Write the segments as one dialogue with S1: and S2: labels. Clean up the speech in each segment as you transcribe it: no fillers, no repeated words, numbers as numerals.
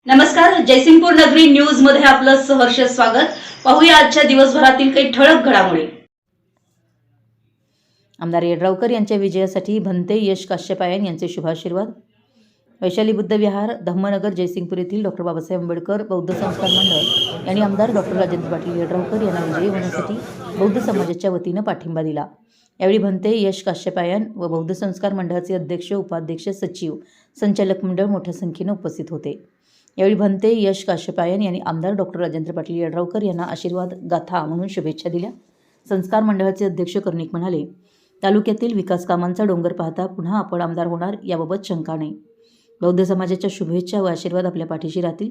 S1: नमस्कार, जयसिंगपूर नगरी न्यूज मध्ये आपलं सहर्ष स्वागत। पाहूया आजच्या दिवसभरातील काही ठळक घडामोडी।
S2: आमदार येड्रावकर यांच्या विजयासाठी भंते यश काश्यपायन यांचे शुभाशीर्वाद। वैशाली बुद्ध विहार, धम्मनगर, जयसिंगपूर येथील डॉ. बाबासाहेब आंबेडकर बौद्ध संस्कार मंडळ यांनी आमदार डॉ. राजेंद्र पाटील येड्रावकर यांना विजयी होण्यासाठी बौद्ध समाजाच्या वतीनं पाठिंबा दिला। यावेळी भंते यश काश्यपायन व बौद्ध संस्कार मंडळाचे अध्यक्ष, उपाध्यक्ष, सचिव, संचालक मंडळ मोठ्या संख्येने उपस्थित होते। यावेळी भंते यश काश्यपायन यांनी आमदार डॉ. राजेंद्र पाटील येड्रावकर यांना आशीर्वाद गाथा म्हणून शुभेच्छा दिल्या। संस्कार मंडळाचे अध्यक्ष कर्णिक म्हणाले, तालुक्यातील विकास कामांचा डोंगर पाहता पुन्हा आपण आमदार होणार याबाबत शंका नाही। बौद्ध समाजाच्या शुभेच्छा व आशीर्वाद आपल्या पाठीशी राहतील।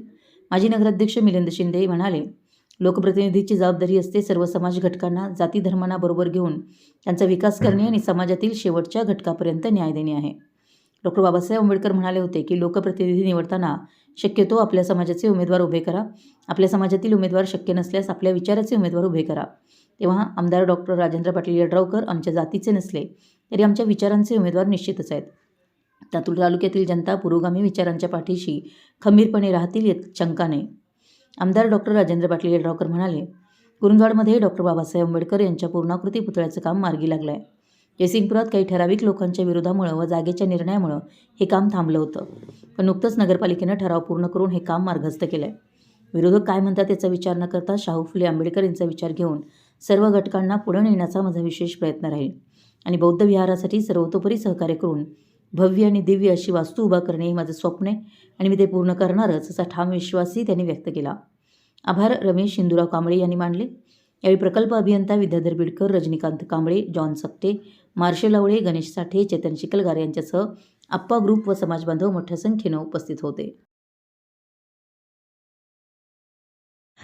S2: माजी नगराध्यक्ष मिलिंद शिंदे म्हणाले, लोकप्रतिनिधीची जबाबदारी असते सर्व समाज घटकांना जाती धर्मांना बरोबर घेऊन त्यांचा विकास करणे आणि समाजातील शेवटच्या घटकापर्यंत न्याय देणे आहे। डॉ. बाबासाहेब आंबेडकर म्हणाले होते की लोकप्रतिनिधी निवडताना शक्यतो आपल्या समाजाचे उमेदवार उभे करा। आपल्या समाजातील उमेदवार शक्य नसल्यास आपल्या विचाराचे उमेदवार उभे करा। तेव्हा आमदार डॉ. राजेंद्र पाटील येड्रावकर आमच्या जातीचे नसले तरी आमच्या विचारांचे उमेदवार निश्चितच आहेत। तालुक्यातील जनता पुरोगामी विचारांच्या पाठीशी खंबीरपणे राहतील यात शंका नाही। आमदार डॉ. राजेंद्र पाटील येड्रावकर म्हणाले, कुरुंदवाडमध्ये डॉ. बाबासाहेब आंबेडकर यांच्या पूर्णाकृती पुतळ्याचं काम मार्गी लागलं आहे। जयसिंगपुरात काही ठराविक लोकांच्या विरोधामुळे व जागेच्या निर्णयामुळे हे काम थांबलं होतं, पण नुकतंच नगरपालिकेनं ठराव पूर्ण करून हे काम मार्गस्थ केलं आहे। विरोधक काय म्हणतात याचा विचार न करता शाहू फुले आंबेडकर यांचा विचार घेऊन सर्व घटकांना पुढे नेण्याचा माझा विशेष प्रयत्न राहील आणि बौद्ध विहारासाठी सर्वतोपरी सहकार्य करून भव्य आणि दिव्य अशी वास्तू उभा करणे हे माझं स्वप्न आहे आणि मी ते पूर्ण करणारच असा ठाम विश्वासही त्यांनी व्यक्त केला। आभार रमेश हिंदूराव कांबळे यांनी मानले। यावेळी प्रकल्प अभियंता विद्याधर बिडकर, रजनीकांत कांबळे, जॉन सकटे, मार्शल आवळे, गणेश साठे, चेतन शिकलगार यांच्यासह आप्पा ग्रुप व समाज बांधव मोठ्या संख्येनं उपस्थित होते।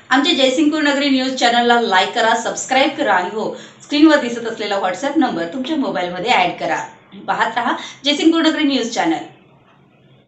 S1: आमच्या जयसिंगपूर नगरी न्यूज चॅनलला लाईक करा, सबस्क्राईब करा आणि हो, स्क्रीनवर दिसत असलेला व्हॉट्सअप नंबर तुमच्या मोबाईलमध्ये ॲड करा। पाहत रहा जयसिंगपूर नगरी न्यूज चॅनल।